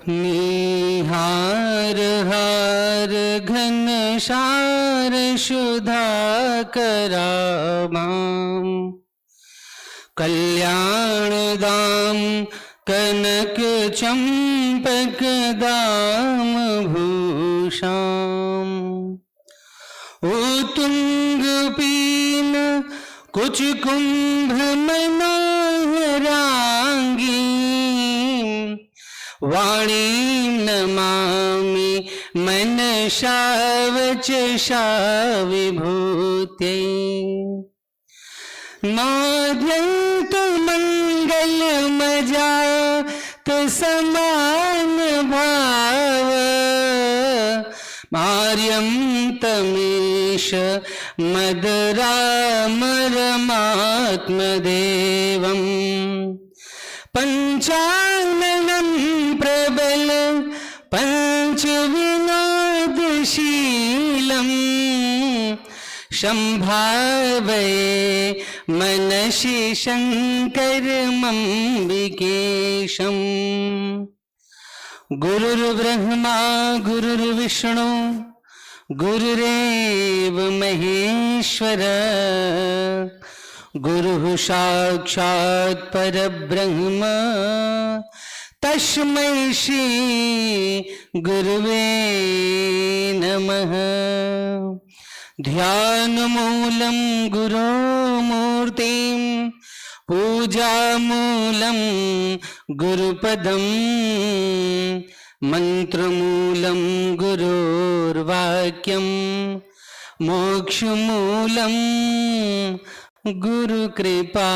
निहार हार घनसार सुधा करामाम कल्याण दाम कनक चंपक दाम भूषाम उत्तुंग पीन कुछ कुंभ मनोहरांगी वाणी नमामि मनसा वचसा विभूते माध्यंत मंगल मजात समान भाव मार्यं तमीश मदरामरमात्मदेवम् पंचाननं प्रबल पंचविनोदशीलम् संभावये मनसि शङ्करमम्बिकेशम् गुरुर्ब्रह्मा गुरुर्विष्णु गुरुरेव महेश्वर गुरुः साक्षात् परब्रह्म तस्मै श्री गुरुवे नमः। ध्यानमूलं गुरोमूर्तिं पूजामूलं गुरुपदं मंत्रमूलं गुरोर्वाक्यं मोक्षमूलं गुरुकृपा।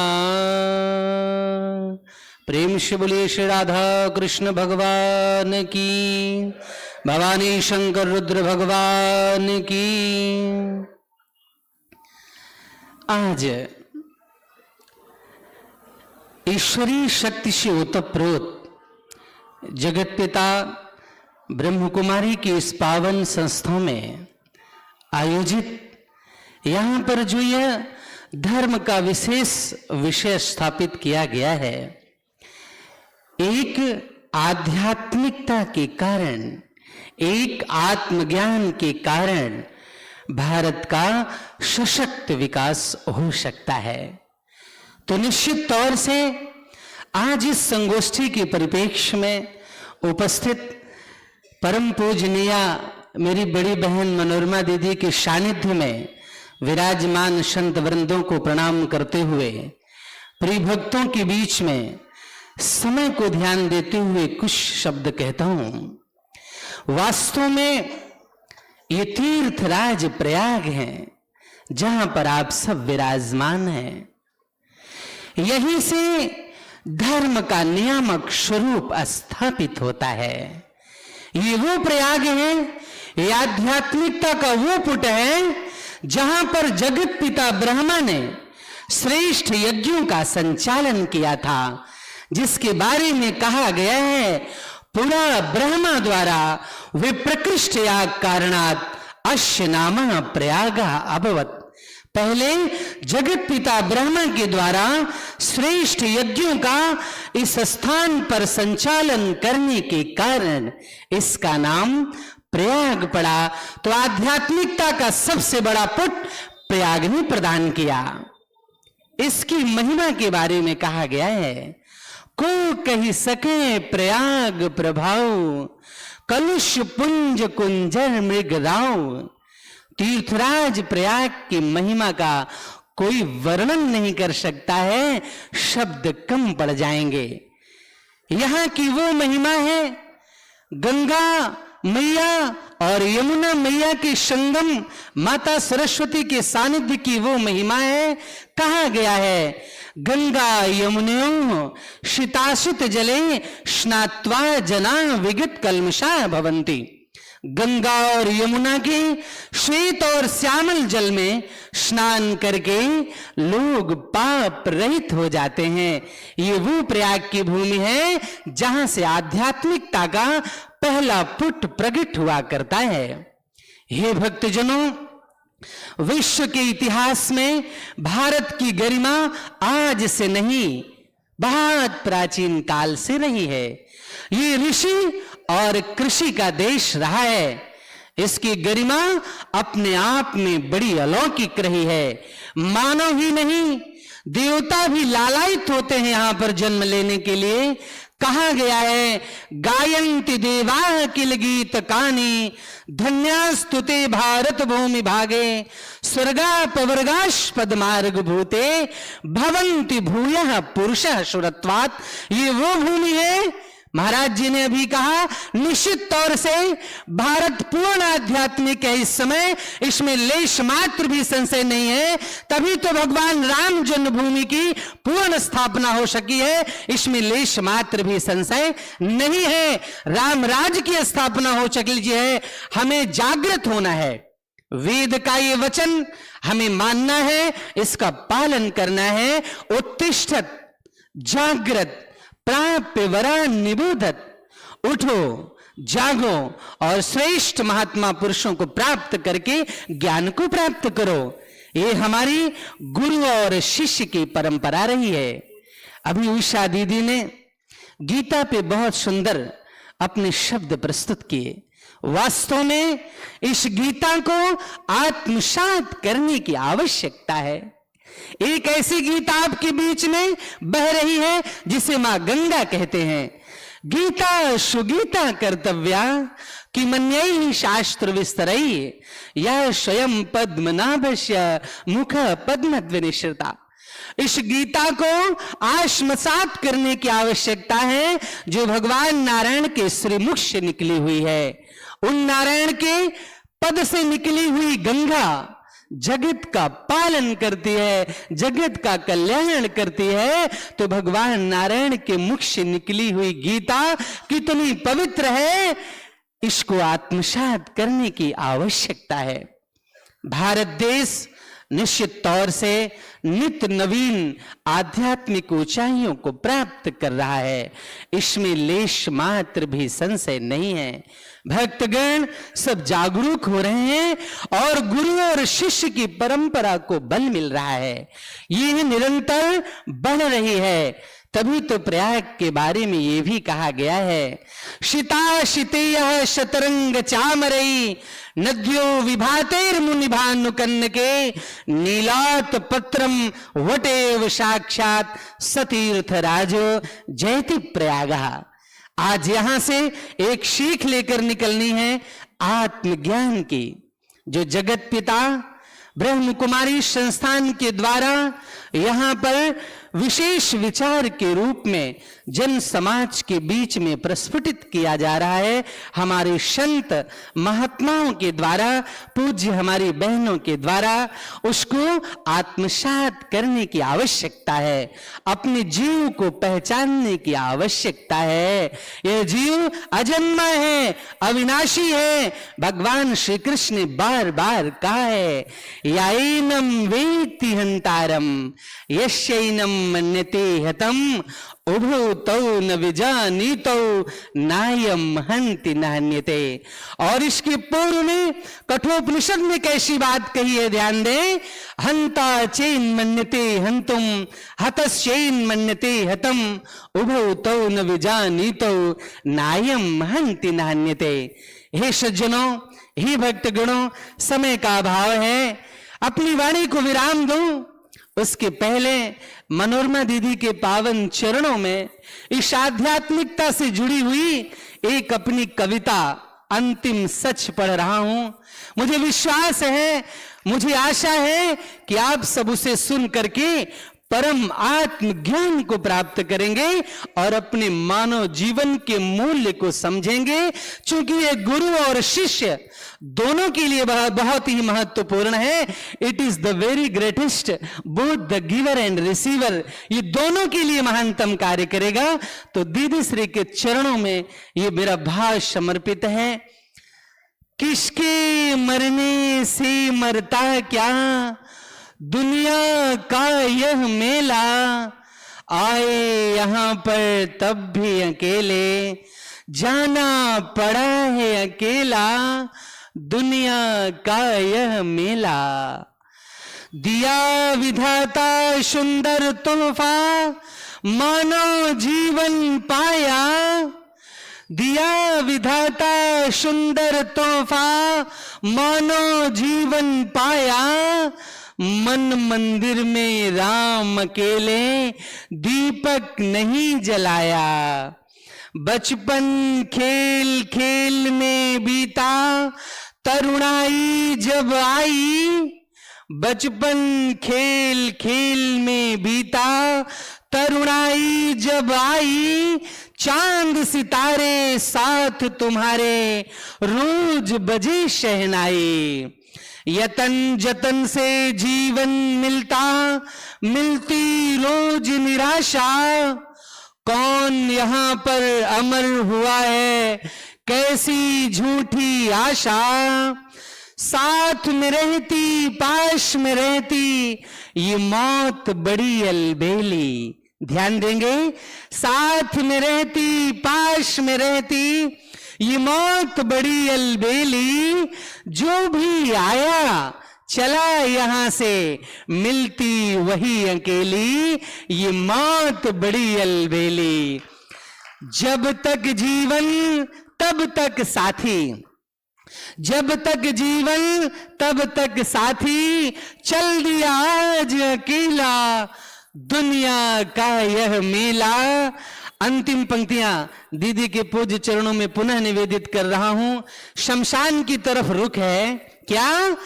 प्रेम से बोलिए श्री राधा कृष्ण भगवान की, भवानी शंकर रुद्र भगवान की। आज ईश्वरीय शक्ति से ओतप्रोत जगत पिता ब्रह्म कुमारी की इस पावन संस्था में आयोजित यहाँ पर जो यह धर्म का विशेष विषय स्थापित किया गया है, एक आध्यात्मिकता के कारण, एक आत्मज्ञान के कारण भारत का सशक्त विकास हो सकता है। तो निश्चित तौर से आज इस संगोष्ठी के परिप्रेक्ष्य में उपस्थित परम पूजनीया मेरी बड़ी बहन मनोरमा दीदी के सानिध्य में विराजमान संत वृंदों को प्रणाम करते हुए प्रिय भक्तों के बीच में समय को ध्यान देते हुए कुछ शब्द कहता हूं। वास्तव में ये तीर्थराज प्रयाग है जहां पर आप सब विराजमान हैं। यहीं से धर्म का नियामक स्वरूप स्थापित होता है। ये वो प्रयाग है, ये आध्यात्मिकता का वो पुट है जहां पर जगत पिता ब्रह्मा ने श्रेष्ठ यज्ञों का संचालन किया था, जिसके बारे में कहा गया है पुरा ब्रह्मा द्वारा विप्रकृष्ट याग कारणात् अस्य नामः प्रयागा अभवत्। पहले जगत पिता ब्रह्मा के द्वारा श्रेष्ठ यज्ञों का इस स्थान पर संचालन करने के कारण इसका नाम प्रयाग पड़ा। तो आध्यात्मिकता का सबसे बड़ा पुट प्रयाग ने प्रदान किया। इसकी महिमा के बारे में कहा गया है, को कही सके प्रयाग प्रभाव, कलुष पुंज कुंजर मृगराव। तीर्थराज प्रयाग की महिमा का कोई वर्णन नहीं कर सकता है, शब्द कम पड़ जाएंगे। यहां की वो महिमा है, गंगा मैया और यमुना मैया के संगम, माता सरस्वती के सानिध्य की वो महिमा है। कहा गया है गंगा यमुनयोः शीताशित जले स्नात्वा जना विगत कल्मषा भवन्ति। गंगा और यमुना के श्वेत और श्यामल जल में स्नान करके लोग पाप रहित हो जाते हैं। ये वो प्रयाग की भूमि है जहां से आध्यात्मिकता का पहला पुट प्रकट हुआ करता है। हे भक्तजनों, विश्व के इतिहास में भारत की गरिमा आज से नहीं बहुत प्राचीन काल से रही है। ये ऋषि और कृषि का देश रहा है। इसकी गरिमा अपने आप में बड़ी अलौकिक रही है। मानव ही नहीं, देवता भी लालायित होते हैं यहां पर जन्म लेने के लिए। कहा गया है, गायन्ति देवाः किल गीत कानि, धन्यास्तुते भारत भूमि भागे, स्वर्गापवर्गाश्पद मार्ग भूते, भवन्ति भूयः पुरुषः शुरत्वात्। ये वो भूमि है, महाराज जी ने अभी कहा, निश्चित तौर से भारत पूर्ण आध्यात्मिक है इस समय, इसमें लेश मात्र भी संशय नहीं है। तभी तो भगवान राम जन्मभूमि की पूर्ण स्थापना हो सकी है, इसमें लेश मात्र भी संशय नहीं है। राम राज्य की स्थापना हो सकी है। हमें जागृत होना है, वेद का ये वचन हमें मानना है, इसका पालन करना है। उत्तिष्ठत जागृत प्राप्य वरा निबोधत, उठो जागो और श्रेष्ठ महात्मा पुरुषों को प्राप्त करके ज्ञान को प्राप्त करो। ये हमारी गुरु और शिष्य की परंपरा रही है। अभी उषा दीदी ने गीता पे बहुत सुंदर अपने शब्द प्रस्तुत किए। वास्तव में इस गीता को आत्मसात करने की आवश्यकता है। एक ऐसी गीता आपके बीच में बह रही है जिसे मां गंगा कहते हैं। गीता सुगीता कर्तव्या कि मन्यैः शास्त्र विस्तरैः, या स्वयं पद्मनाभस्य मुख पद्मध्वनिश्रिता। इस गीता को आत्मसात करने की आवश्यकता है जो भगवान नारायण के श्रीमुख से निकली हुई है। उन नारायण के पद से निकली हुई गंगा जगत का पालन करती है, जगत का कल्याण करती है। तो भगवान नारायण के मुख से निकली हुई गीता कितनी पवित्र है, इसको आत्मसात करने की आवश्यकता है। भारत देश निश्चित तौर से नित्य नवीन आध्यात्मिक ऊंचाइयों को प्राप्त कर रहा है, इसमें लेश मात्र भी संशय नहीं है। भक्तगण सब जागरूक हो रहे हैं और गुरु और शिष्य की परंपरा को बल मिल रहा है, ये निरंतर बढ़ रही है। तभी तो प्रयाग के बारे में ये भी कहा गया है, शिता शितेय शतरंग चामरई, नद्यो विभातेर मुनिभानुकन्न के, नीलात पत्रम वटेव साक्षात सतीर्थ राजो जयति प्रयागः। आज यहां से एक सीख लेकर निकलनी है आत्मज्ञान की, जो जगत पिता ब्रह्म कुमारी संस्थान के द्वारा यहां पर विशेष विचार के रूप में जन समाज के बीच में प्रस्फुटित किया जा रहा है। हमारे संत महात्माओं के द्वारा, पूज्य हमारी बहनों के द्वारा उसको आत्मसात करने की आवश्यकता है। अपने जीव को पहचानने की आवश्यकता है। यह जीव अजन्मा है, अविनाशी है। भगवान श्री कृष्ण ने बार बार कहा है, याइनम वेत्ति हंतारम यस्यैनम मन्यते हतम उभौ तौ न विजानीतौ नायम हंति नान्यते। और इसके पूर्व में कठोपनिषद में कैसी बात कही है, ध्यान दें। हंता चैन मन्यते हंतुम हतश्चैन मन्यते हतम उभौ तौ न विजानीतौ नायम हंति नान्यते। हे सज्जनों, हे भक्तगणों, समय का अभाव है, अपनी वाणी को विराम दूं उसके पहले मनोरमा दीदी के पावन चरणों में इस आध्यात्मिकता से जुड़ी हुई एक अपनी कविता अंतिम सच पढ़ रहा हूं। मुझे विश्वास है, मुझे आशा है कि आप सब उसे सुन करके परम आत्मज्ञान को प्राप्त करेंगे और अपने मानव जीवन के मूल्य को समझेंगे। क्योंकि ये गुरु और शिष्य दोनों के लिए बहुत ही महत्वपूर्ण है। It is the very greatest, both the giver and receiver, ये दोनों के लिए महानतम कार्य करेगा। तो दीदी श्री के चरणों में ये मेरा भाव समर्पित है। किसके मरने से मरता क्या, दुनिया का यह मेला, आए यहां पर तब भी अकेले, जाना पड़ा है अकेला, दुनिया का यह मेला। दिया विधाता सुंदर तोहफा, मानो जीवन पाया, दिया विधाता सुंदर तोहफा, मानो जीवन पाया। मन मंदिर में राम अकेले, दीपक नहीं जलाया। बचपन खेल खेल में बीता, तरुणाई जब आई। बचपन खेल खेल में बीता, तरुणाई जब आई। चांद सितारे साथ तुम्हारे, रोज बजे शहनाई। यतन जतन से जीवन मिलता, मिलती रोज निराशा। कौन यहाँ पर अमर हुआ है, कैसी झूठी आशा। साथ में रहती पाश में रहती, ये मौत बड़ी अलबेली। ध्यान देंगे, साथ में रहती पाश में रहती, ये मौत बड़ी अलबेली। जो भी आया चला यहां से, मिलती वही अकेली, ये मौत बड़ी अलबेली। जब तक जीवन तब तक साथी, जब तक जीवन तब तक साथी। चल दिया आज अकेला, दुनिया का यह मेला। अंतिम पंक्तियां दीदी के पूज्य चरणों में पुनः निवेदित कर रहा हूं। शमशान की तरफ रुख है क्या?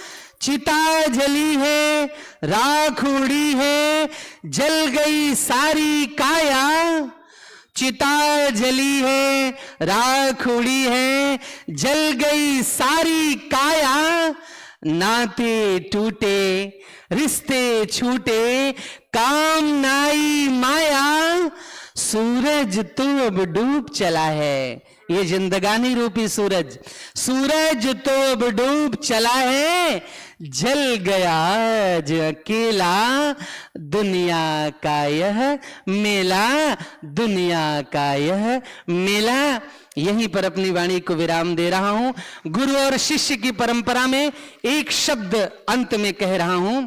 चिता जली है, राख उड़ी है, जल गई सारी काया। चिता जली है, राख उड़ी है, जल गई सारी काया। नाते टूटे, रिश्ते छूटे, काम नाई माया। सूरज तो अब डूब चला है, ये जिंदगानी रूपी सूरज। सूरज तो अब डूब चला है, जल गया आज अकेला। दुनिया का यह मेला, दुनिया का यह मेला। यहीं पर अपनी वाणी को विराम दे रहा हूं। गुरु और शिष्य की परंपरा में एक शब्द अंत में कह रहा हूं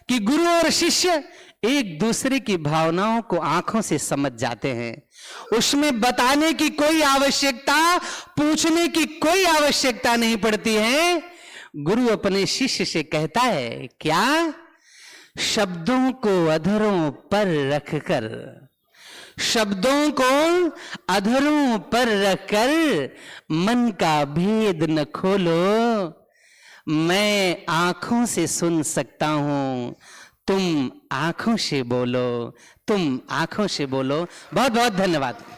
कि गुरु और शिष्य एक दूसरे की भावनाओं को आंखों से समझ जाते हैं। उसमें बताने की कोई आवश्यकता, पूछने की कोई आवश्यकता नहीं पड़ती है। गुरु अपने शिष्य से कहता है क्या? शब्दों को अधरों पर रखकर, शब्दों को अधरों पर रखकर मन का भेद न खोलो। मैं आंखों से सुन सकता हूं, तुम आंखों से बोलो, तुम आंखों से बोलो। बहुत बहुत धन्यवाद।